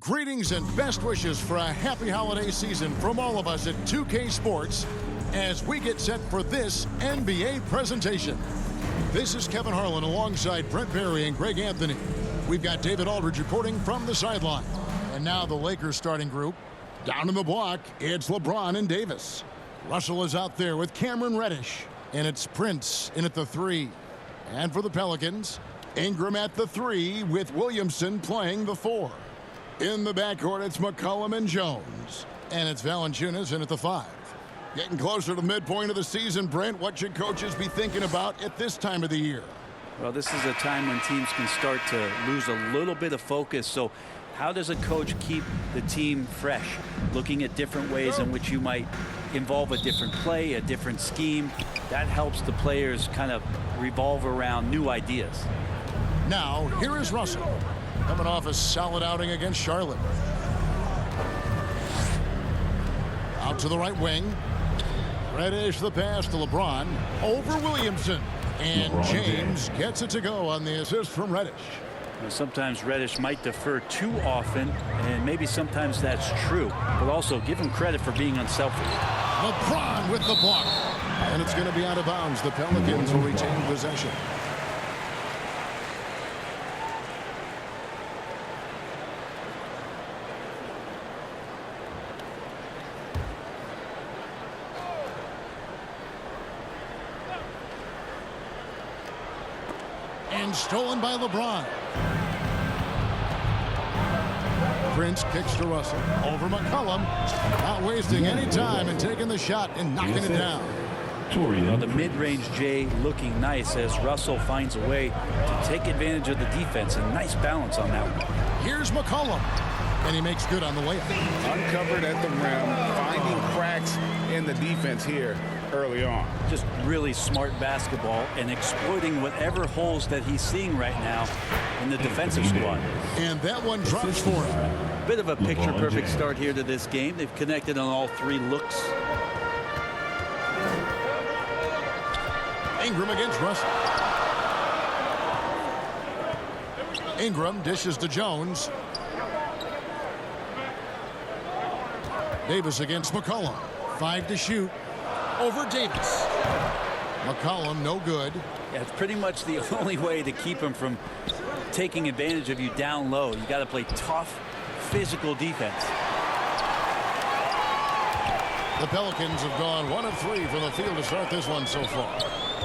Greetings and best wishes for a happy holiday season from all of us at 2K Sports as we get set for this NBA presentation. This is Kevin Harlan alongside Brent Barry and Greg Anthony. We've got David Aldridge reporting from the sideline. And now the Lakers starting group. Down in the block, it's LeBron and Davis. Russell is out there with Cameron Reddish. And it's Prince in at the 3. And for the Pelicans, Ingram at the 3 with Williamson playing the 4. In the backcourt, it's McCollum and Jones. And it's Valanciunas in at the 5. Getting closer to the midpoint of the season, Brent, what should coaches be thinking about at this time of the year? Well, this is a time when teams can start to lose a little bit of focus. So how does a coach keep the team fresh? Looking at different ways in which you might involve a different play, a different scheme. That helps the players kind of revolve around new ideas. Now, here is Russell, coming off a solid outing against Charlotte. Out to the right wing. Reddish the pass to LeBron. Over Williamson. And James gets it to go on the assist from Reddish. Sometimes Reddish might defer too often, and maybe sometimes that's true. But also give him credit for being unselfish. LeBron with the block. And it's going to be out of bounds. The Pelicans will retain possession. And stolen by LeBron. Prince kicks to Russell. Over McCollum. Not wasting any time and taking the shot and knocking it down. Well, the mid-range J looking nice as Russell finds a way to take advantage of the defense. A nice balance on that one. Here's McCollum. And he makes good on the layup. Uncovered at the rim, finding cracks in the defense here early on. Just really smart basketball and exploiting whatever holes that he's seeing right now in the defensive squad. And that one drops for him. Bit of a picture-perfect start here to this game. They've connected on all 3 looks. Ingram against Russell. Ingram dishes to Jones. Davis against McCollum. 5 to shoot. Over Davis. McCollum no good. Yeah, it's pretty much the only way to keep him from taking advantage of you down low. You got to play tough, physical defense. The Pelicans have gone 1 of 3 from the field to start this one so far.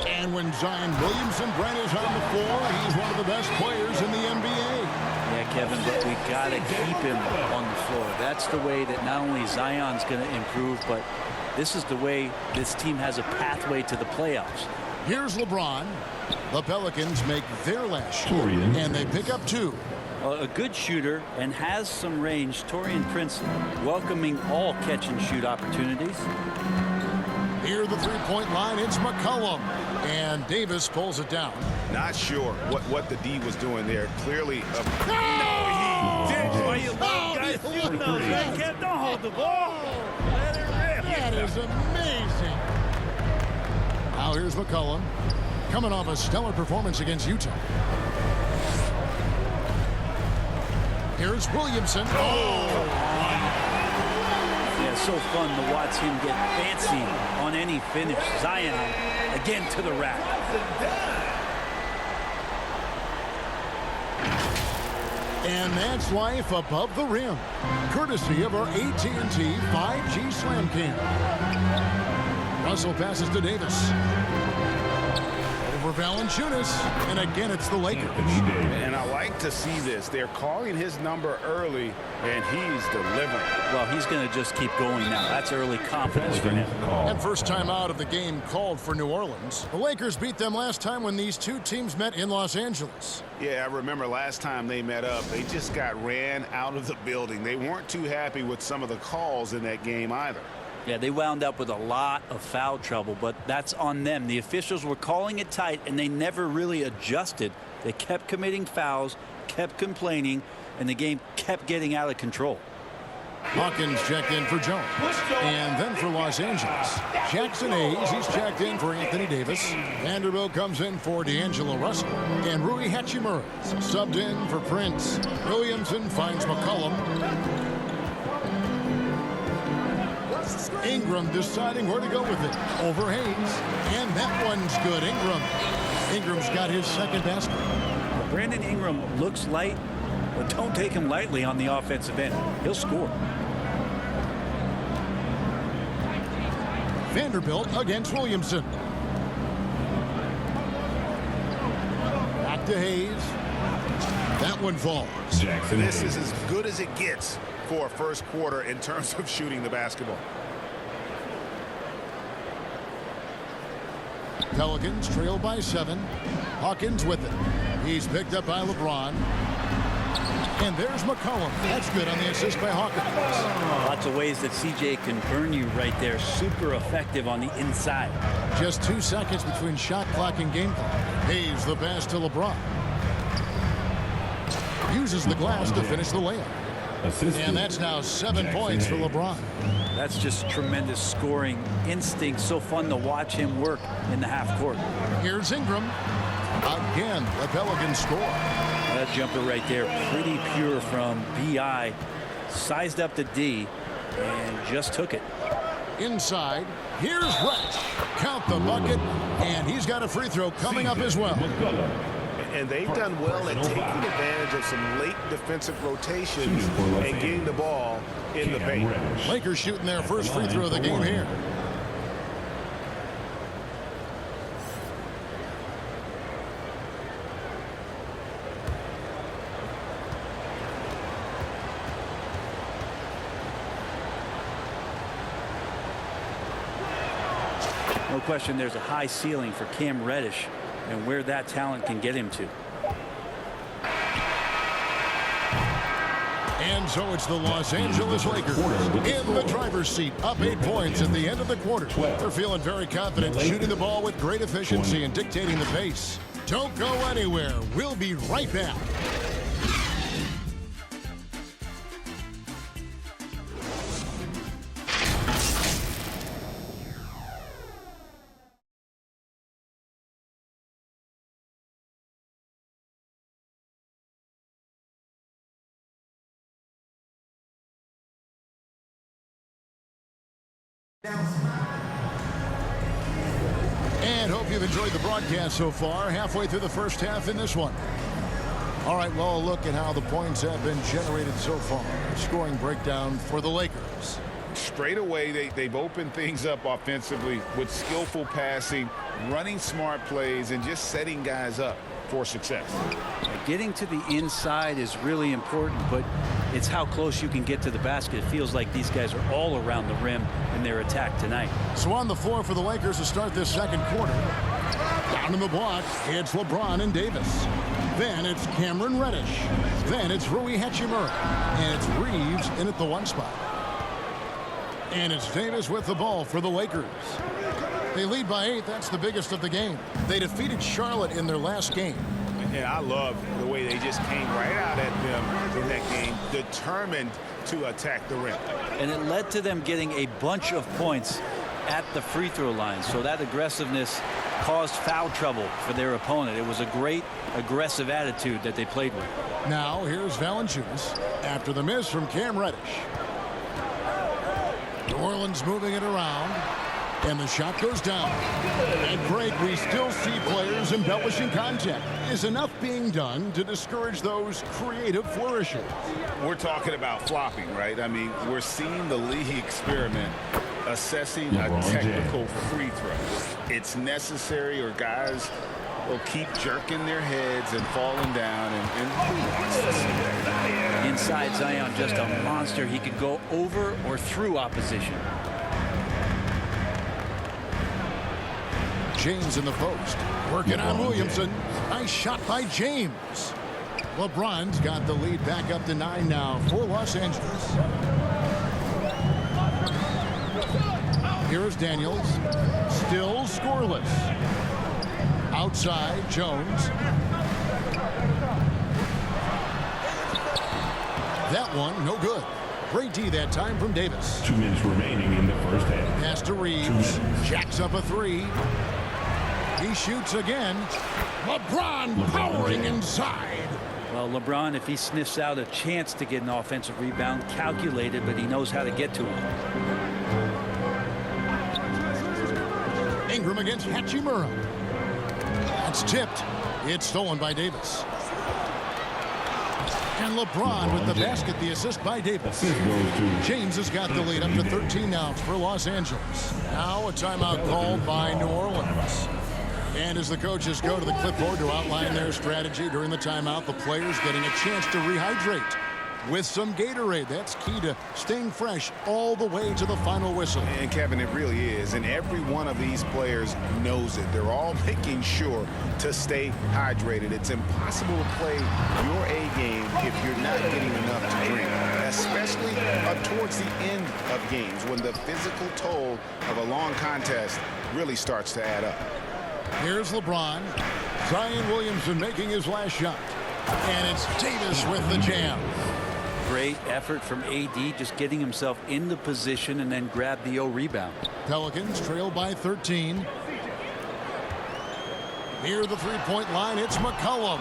And when Zion Williamson Brent is on the floor, he's one of the best players in the NBA. Yeah, Kevin, but we got to keep him on the floor. That's the way that not only Zion's going to improve, but this is the way this team has a pathway to the playoffs. Here's LeBron. The Pelicans make their last shot, and they pick up 2. A good shooter and has some range. Taurean Prince welcoming all catch-and-shoot opportunities. Near the three-point line, it's McCollum. And Davis pulls it down. Not sure what the D was doing there. Clearly. No, he did. Why you guys shooting those? Don't hold the ball. Let it rip. That is amazing. Now here's McCollum. Coming off a stellar performance against Utah. Here's Williamson. Yeah, so fun to watch him get fancy on any finish. Zion again to the rack. And that's life above the rim, courtesy of our AT&T 5G Slam Cam. Russell passes to Davis. Over Valanciunas, and again it's the Lakers. And I like to see this. They're calling his number early, and he's delivering. Well, he's going to just keep going now. That's early confidence for him. And first time out of the game called for New Orleans. The Lakers beat them last time when these 2 teams met in Los Angeles. Yeah, I remember last time they met up, they just got ran out of the building. They weren't too happy with some of the calls in that game either. Yeah, they wound up with a lot of foul trouble, but that's on them. The officials were calling it tight, and they never really adjusted. They kept committing fouls, kept complaining, and the game kept getting out of control. Hawkins checked in for Jones. And then for Los Angeles, Jackson Hayes, he's checked in for Anthony Davis. Vanderbilt comes in for D'Angelo Russell. And Rui Hachimura subbed in for Prince. Williamson finds McCollum. Ingram deciding where to go with it. Over Hayes. And that one's good. Ingram's got his second basket. Brandon Ingram looks light, but don't take him lightly on the offensive end. He'll score. Vanderbilt against Williamson. Back to Hayes. That one falls. This is as good as it gets for a first quarter in terms of shooting the basketball. Pelicans trail by 7. Hawkins with it. He's picked up by LeBron. And there's McCollum. That's good on the assist by Hawkins. Lots of ways that CJ can burn you right there. Super effective on the inside. Just 2 seconds between shot clock and game clock. Hayes the pass to LeBron. Uses the glass to finish the layup. And that's now 7 points for LeBron. That's just tremendous scoring instinct. So fun to watch him work in the half court. Here's Ingram. Again, the Pelicans score. That jumper right there, pretty pure from B.I. Sized up to D and just took it. Inside, here's Resch. Count the bucket, and he's got a free throw coming up as well. And they've done well at taking advantage of some late defensive rotations and getting the ball in the paint. Lakers shooting their first free throw of the game here. No question there's a high ceiling for Cam Reddish and where that talent can get him to. And so it's the Los Angeles Lakers in the driver's seat, up 8 points at the end of the quarter. They're feeling very confident, shooting the ball with great efficiency and dictating the pace. Don't go anywhere. We'll be right back. And hope you've enjoyed the broadcast so far. Halfway through the first half in this one. All right, well, a look at how the points have been generated so far. Scoring breakdown for the Lakers. Straight away, they've opened things up offensively with skillful passing, running smart plays, and just setting guys up for success. Getting to the inside is really important, but it's how close you can get to the basket. It feels like these guys are all around the rim in their attack tonight. So on the floor for the Lakers to start this second quarter. Down in the block, it's LeBron and Davis. Then it's Cameron Reddish. Then it's Rui Hachimura. And it's Reeves in at the 1 spot. And it's Davis with the ball for the Lakers. They lead by 8. That's the biggest of the game. They defeated Charlotte in their last game. And I love the way they just came right out at them in that game, determined to attack the rim. And it led to them getting a bunch of points at the free throw line. So that aggressiveness caused foul trouble for their opponent. It was a great aggressive attitude that they played with. Now here's Valanciunas after the miss from Cam Reddish. New Orleans moving it around. And the shot goes down. At break, we still see players embellishing contact. Is enough being done to discourage those creative flourishes? We're talking about flopping, right? I mean, we're seeing the league experiment assessing a technical free throw. It's necessary or guys will keep jerking their heads and falling down. And who wants to see that? Inside Zion, just a monster. He could go over or through opposition. James in the post. Working on Williamson. Nice shot by James. LeBron's got the lead back up to 9 now for Los Angeles. Here's Daniels. Still scoreless. Outside, Jones. That one, no good. Great D that time from Davis. 2 minutes remaining in the first half. Pass to Reeves. Jacks up a three. He shoots again. LeBron powering inside. Well, LeBron, if he sniffs out a chance to get an offensive rebound, calculated, but he knows how to get to it. Ingram against Hachimura. That's tipped. It's stolen by Davis. And LeBron with the basket, the assist by Davis. James has got the lead up to 13 now for Los Angeles. Now a timeout called by New Orleans. And as the coaches go to the clipboard to outline their strategy during the timeout, the players getting a chance to rehydrate with some Gatorade. That's key to staying fresh all the way to the final whistle. And Kevin, it really is. And every one of these players knows it. They're all making sure to stay hydrated. It's impossible to play your A game if you're not getting enough to drink, especially towards the end of games when the physical toll of a long contest really starts to add up. Here's LeBron. Zion Williamson making his last shot. And it's Davis with the jam. Great effort from AD, just getting himself in the position and then grab the rebound. Pelicans trail by 13. Near the three-point line, it's McCollum.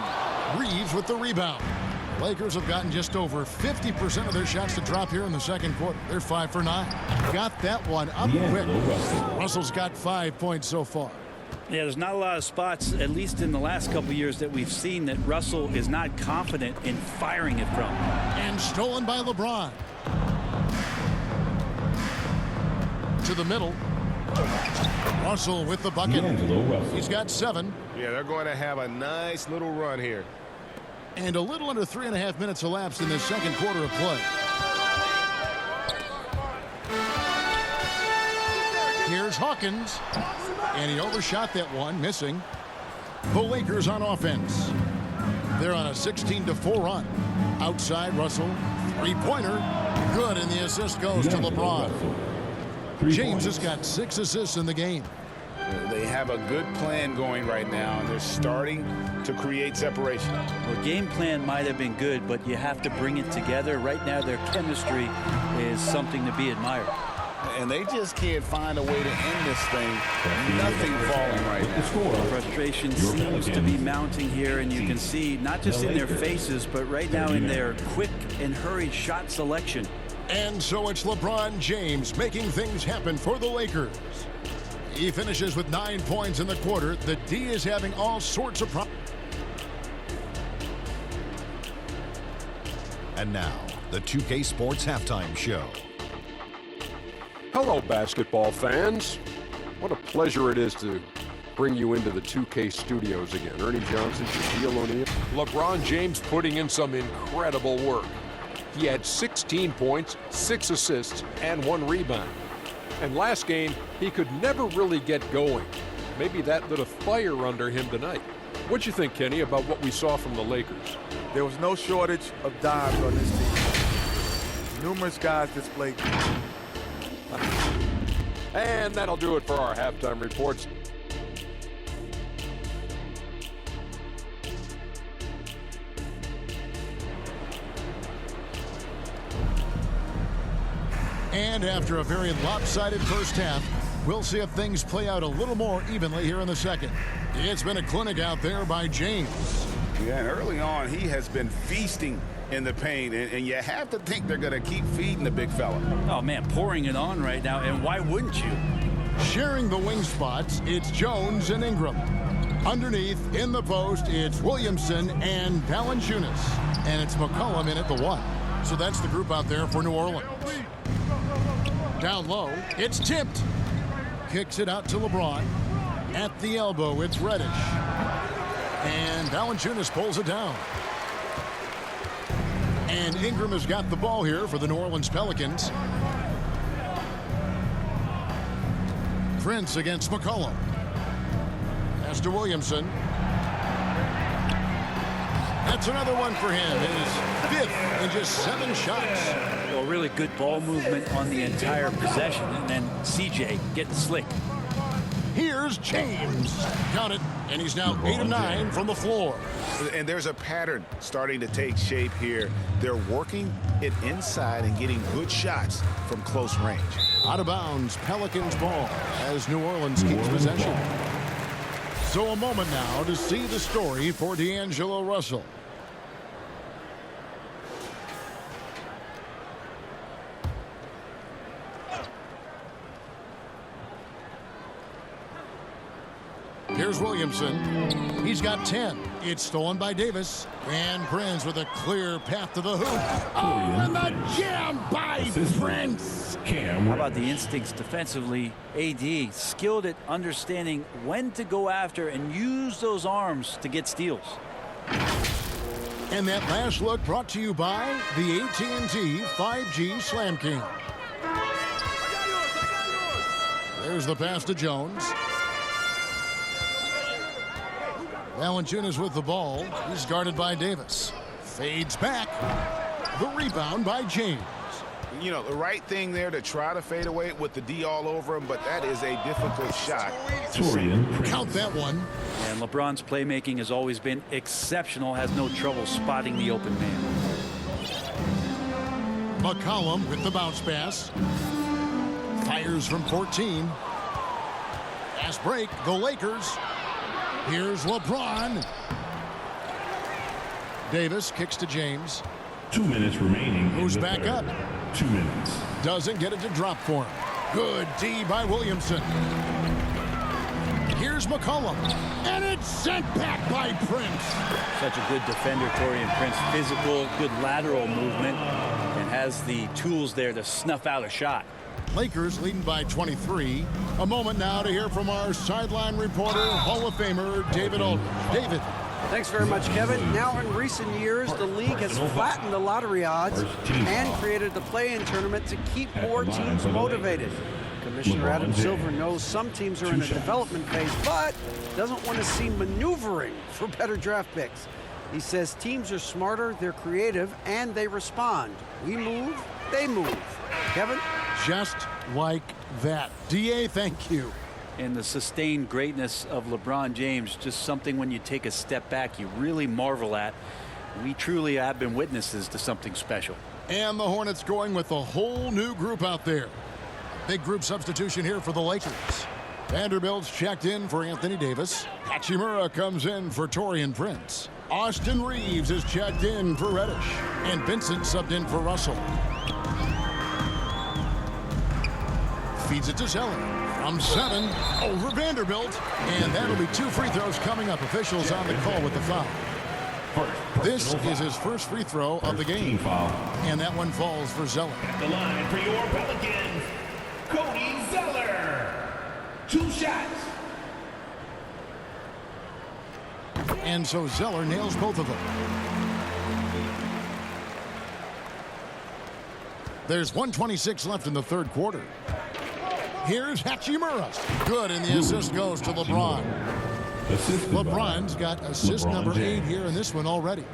Reeves with the rebound. Lakers have gotten just over 50% of their shots to drop here in the second quarter. They're 5 for 9. Got that one up quick. Russell's got 5 points so far. Yeah, there's not a lot of spots, at least in the last couple years, that we've seen that Russell is not confident in firing it from. And stolen by LeBron. To the middle. Russell with the bucket. He's got 7. Yeah, they're going to have a nice little run here. And a little under 3.5 minutes elapsed in this second quarter of play. Here's Hawkins. And he overshot that one, missing. The Lakers on offense. They're on a 16-4 run. Outside, Russell. Three-pointer. Good, and the assist goes to LeBron. James has got 6 assists in the game. They have a good plan going right now, and they're starting to create separation. Well, game plan might have been good, but you have to bring it together. Right now, their chemistry is something to be admired. And they just can't find a way to end this thing. Nothing falling right now. Frustration seems to be mounting here, and you can see not just in their faces, but right now in their quick and hurried shot selection. And so it's LeBron James making things happen for the Lakers. He finishes with 9 points in the quarter. The D is having all sorts of problems. And now, the 2K Sports Halftime Show. Hello, basketball fans. What a pleasure it is to bring you into the 2K studios again. Ernie Johnson, Shaquille O'Neal. LeBron James putting in some incredible work. He had 16 points, 6 assists, and 1 rebound. And last game, he could never really get going. Maybe that lit a fire under him tonight. What'd you think, Kenny, about what we saw from the Lakers? There was no shortage of dimes on this team. Numerous guys displayed. And that'll do it for our halftime reports. And after a very lopsided first half, we'll see if things play out a little more evenly here in the second. It's been a clinic out there by James. Yeah, and early on, he has been feasting in the paint, and you have to think they're going to keep feeding the big fella. Oh, man, pouring it on right now, and why wouldn't you? Sharing the wing spots, it's Jones and Ingram. Underneath, in the post, it's Williamson and Valanciunas. And it's McCollum in at the 1. So that's the group out there for New Orleans. Down low, it's tipped. Kicks it out to LeBron. At the elbow, it's Reddish. And Valanciunas pulls it down. And Ingram has got the ball here for the New Orleans Pelicans. Prince against McCollum. Pass to Williamson. That's another one for him. His 5th in just 7 shots. Well, really good ball movement on the entire possession, and then CJ getting slick. Here's James. Count it. And he's now 8 of 9 from the floor. And there's a pattern starting to take shape here. They're working it inside and getting good shots from close range. Out of bounds, Pelicans ball as New Orleans keeps possession. So a moment now to see the story for D'Angelo Russell. Here's Williamson. He's got 10. It's stolen by Davis. And Prince with a clear path to the hoop. Oh, and the jam by Prince. How about the instincts defensively? AD skilled at understanding when to go after and use those arms to get steals. And that last look brought to you by the AT&T 5G Slam King. There's the pass to Jones. Valanciunas with the ball. He's guarded by Davis. Fades back. The rebound by James. You know, the right thing there to try to fade away with the D all over him, but that is a difficult shot. Count that one. And LeBron's playmaking has always been exceptional. Has no trouble spotting the open man. McCollum with the bounce pass. Fires from 14. Fast break. The Lakers. Here's LeBron. Davis kicks to James. 2 minutes remaining. Who's back up? 2 minutes. Doesn't get it to drop for him. Good D by Williamson. Here's McCollum. And it's sent back by Prince. Such a good defender, Taurean Prince. Physical, good lateral movement, and has the tools there to snuff out a shot. Lakers leading by 23. A moment now to hear from our sideline reporter, Hall of Famer David Aldridge. David. Thanks very much, Kevin. Now, in recent years, the league has flattened the lottery odds and created the play-in tournament to keep more teams motivated. Commissioner Adam Silver knows some teams are in a development phase, but doesn't want to see maneuvering for better draft picks. He says teams are smarter, they're creative, and they respond. We move, they move. Kevin? Just like that. DA, thank you. And the sustained greatness of LeBron James, just something when you take a step back you really marvel at. We truly have been witnesses to something special. And the Hornets going with a whole new group out there. Big group substitution here for the Lakers. Vanderbilt's checked in for Anthony Davis. Hachimura comes in for Taurean Prince. Austin Reeves is checked in for Reddish. And Vincent subbed in for Russell. Feeds it to Zeller. From 7 over Vanderbilt. And that'll be 2 free throws coming up. Officials on the call with the foul. This is his first free throw of the game. And that one falls for Zeller. At the line for your Pelicans, Cody Zeller. 2 shots. And so Zeller nails both of them. There's 1:26 left in the third quarter. Here's Hachimura. Good, and the assist goes to LeBron. LeBron's got assist number 8 here in this one already.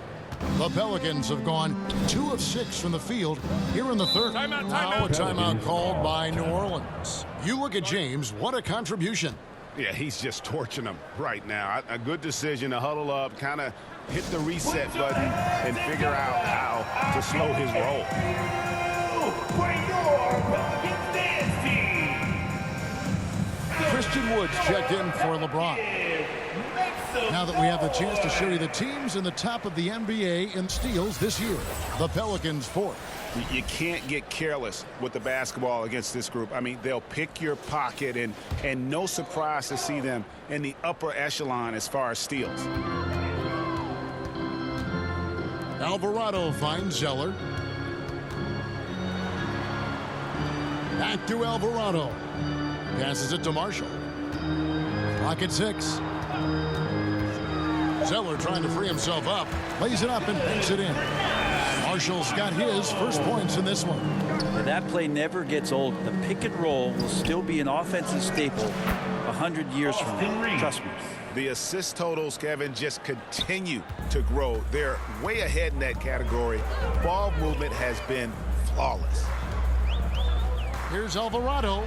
The Pelicans have gone 2 of 6 from the field here in the third. Now a timeout called by New Orleans. You look at James, what a contribution. Yeah, he's just torching them right now. A good decision to huddle up, kind of hit the reset button and figure out how to slow his roll. Christian Woods checked in for LeBron. Now that we have the chance to show you the teams in the top of the NBA in steals this year. The Pelicans 4th. You can't get careless with the basketball against this group. I mean, they'll pick your pocket, and no surprise to see them in the upper echelon as far as steals. Alvarado finds Zeller. Back to Alvarado. Passes it to Marshall. Clock at 6. Zeller trying to free himself up. Lays it up and banks it in. Marshall's got his first points in this one. And that play never gets old. The pick and roll will still be an offensive staple 100 years from now. Trust me. The assist totals, Kevin, just continue to grow. They're way ahead in that category. Ball movement has been flawless. Here's Alvarado.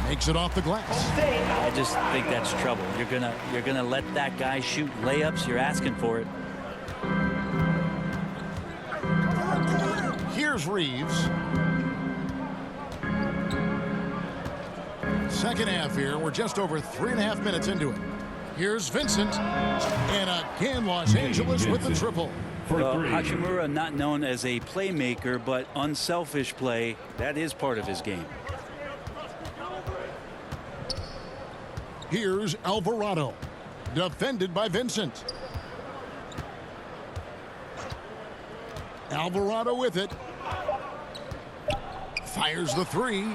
Makes it off the glass. I just think that's trouble. You're gonna let that guy shoot layups. You're asking for it. Here's Reeves. Second half here. We're just over 3.5 minutes into it. Here's Vincent. And again, Los Angeles with the triple. Hachimura, not known as a playmaker, but unselfish play, that is part of his game. Here's Alvarado. Defended by Vincent. Alvarado with it. Fires the three.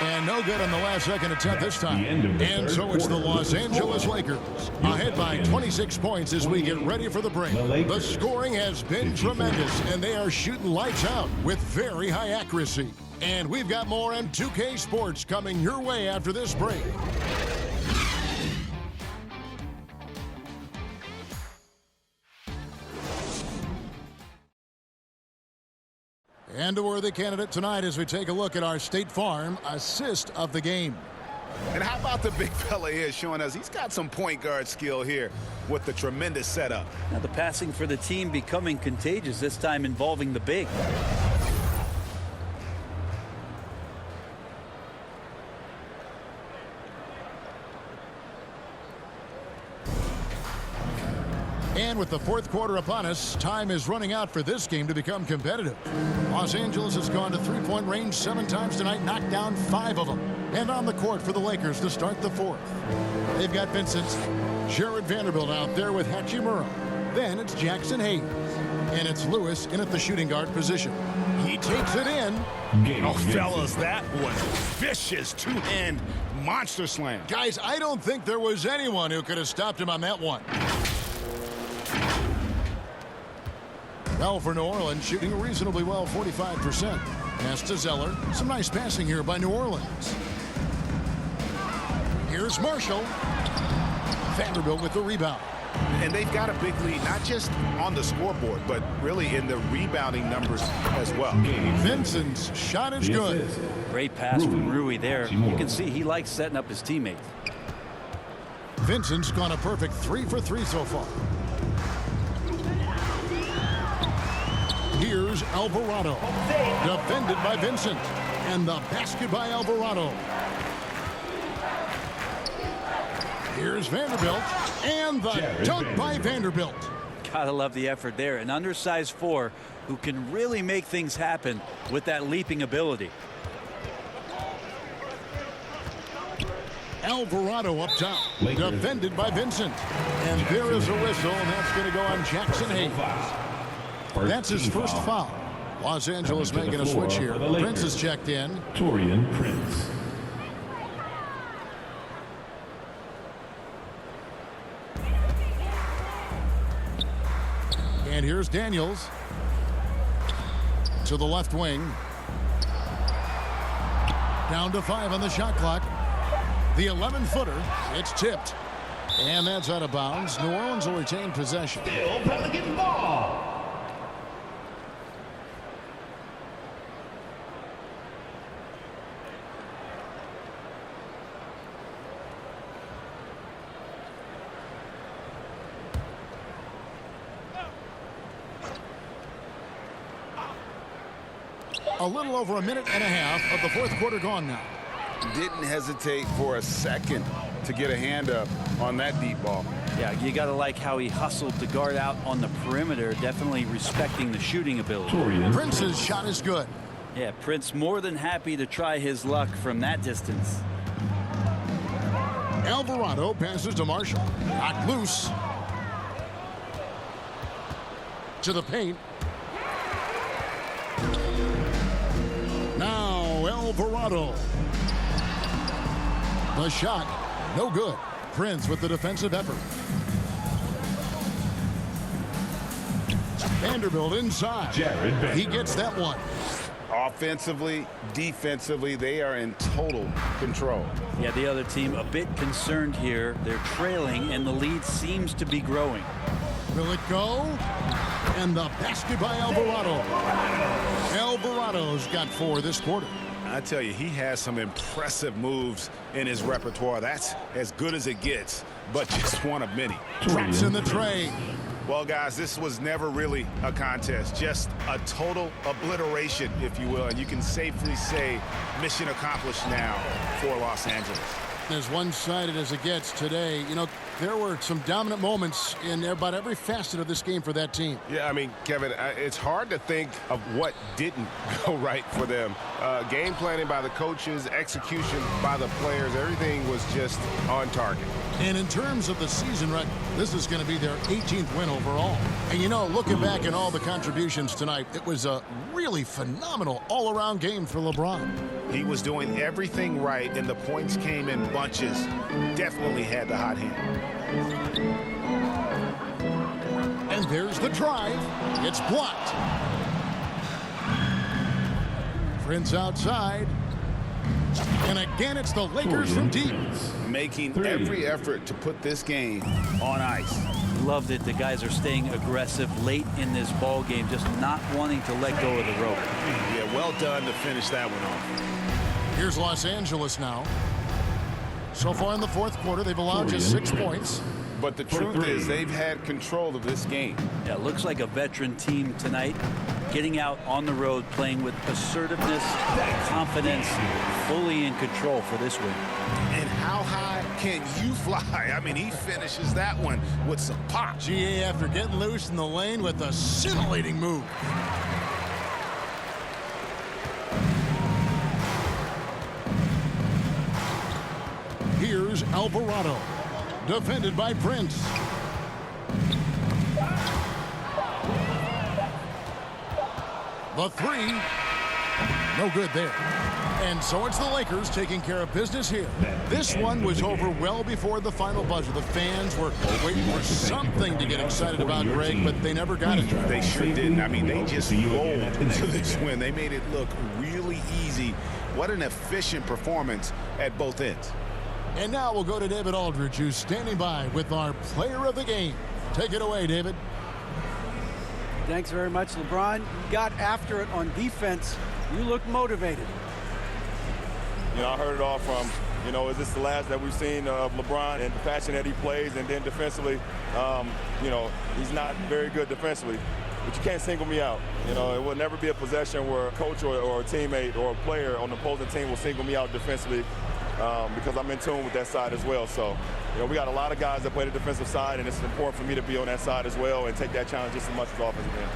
And no good on the last second attempt this time. And so it's the Los Angeles Lakers ahead by 26 points as we get ready for the break. The scoring has been tremendous, and they are shooting lights out with very high accuracy. And we've got more on 2K Sports coming your way after this break. And a worthy candidate tonight as we take a look at our State Farm assist of the game. And how about the big fella here showing us he's got some point guard skill here with the tremendous setup. Now the passing for the team becoming contagious, this time involving the big. And with the fourth quarter upon us, time is running out for this game to become competitive. Los Angeles has gone to three-point range 7 times tonight, knocked down 5 of them. And on the court for the Lakers to start the fourth. They've got Vincent, Jared Vanderbilt out there with Hachimura. Then it's Jackson Hayes. And it's Lewis in at the shooting guard position. He takes it in. Oh, fellas, that was vicious two-hand monster slam. Guys, I don't think there was anyone who could have stopped him on that one. Now for New Orleans, shooting reasonably well, 45%. Pass to Zeller. Some nice passing here by New Orleans. Here's Marshall. Vanderbilt with the rebound. And they've got a big lead, not just on the scoreboard, but really in the rebounding numbers as well. Vincent's shot is good. Great pass from Rui there. You can see he likes setting up his teammates. Vincent's gone a perfect 3 for 3 so far. Here's Alvarado. Defended by Vincent. And the basket by Alvarado. Here's Vanderbilt. And the dunk by Vanderbilt. Gotta love the effort there. An undersized 4 who can really make things happen with that leaping ability. Alvarado up top. Defended by Vincent. And there is a whistle, and that's going to go on Jackson Hayes. That's his first foul. Los Angeles making a switch here. Prince is checked in. Torian Prince. And here's Daniels. To the left wing. Down to 5 on the shot clock. The 11-footer. It's tipped. And that's out of bounds. New Orleans will retain possession. Still Pelican ball. A little over a minute and a half of the fourth quarter gone now. Didn't hesitate for a second to get a hand up on that deep ball. Yeah, you got to like how he hustled to guard out on the perimeter, definitely respecting the shooting ability. Prince's shot is good. Yeah, Prince more than happy to try his luck from that distance. Alvarado passes to Marshall. Knocked loose. To the paint. Now Alvarado. The shot, no good. Prince with the defensive effort. Vanderbilt inside. He gets that one. Offensively, defensively, they are in total control. Yeah, the other team a bit concerned here. They're trailing, and the lead seems to be growing. Will it go? And the basket by Alvarado. Alvarado's got 4 this quarter. I tell you, he has some impressive moves in his repertoire. That's as good as it gets, but just one of many. Drops in the tray. Well, guys, this was never really a contest, just a total obliteration, if you will, and you can safely say mission accomplished now for Los Angeles. As one-sided as it gets today, you know, there were some dominant moments in about every facet of this game for that team. Yeah, I mean, Kevin, it's hard to think of what didn't go right for them. Game planning by the coaches, execution by the players, everything was just on target. And in terms of the season record, this is going to be their 18th win overall. And, you know, looking back at all the contributions tonight, it was a really phenomenal all-around game for LeBron. He was doing everything right, and the points came in bunches. Definitely had the hot hand. And there's the drive. It's blocked. Prince outside. And again, it's the Lakers from deep. Making every effort to put this game on ice. Loved it. The guys are staying aggressive late in this ball game, just not wanting to let go of the rope. Yeah, well done to finish that one off. Here's Los Angeles now. So far in the fourth quarter, they've allowed just 6 points. But the truth is, they've had control of this game. Yeah, it looks like a veteran team tonight, getting out on the road, playing with assertiveness, confidence, fully in control for this win. And how high can you fly? I mean, he finishes that one with some pop. GA after getting loose in the lane with a scintillating move. Here's Alvarado, defended by Prince. The three, no good there. And so it's the Lakers taking care of business here. This one was over well before the final buzzer. The fans were waiting for something to get excited about, Greg, but they never got it. They sure didn't. I mean, they just rolled into this win. They made it look really easy. What an efficient performance at both ends. And now we'll go to David Aldridge, who's standing by with our player of the game. Take it away, David. Thanks very much, LeBron. You got after it on defense. You look motivated. You know, I heard it all from, you know, is this the last that we've seen of LeBron and the passion that he plays? And then defensively, you know, he's not very good defensively, but you can't single me out. You know, it will never be a possession where a coach or a teammate or a player on the opposing team will single me out defensively because I'm in tune with that side as well. So, you know, we got a lot of guys that play the defensive side, and it's important for me to be on that side as well and take that challenge just as much as offensive end.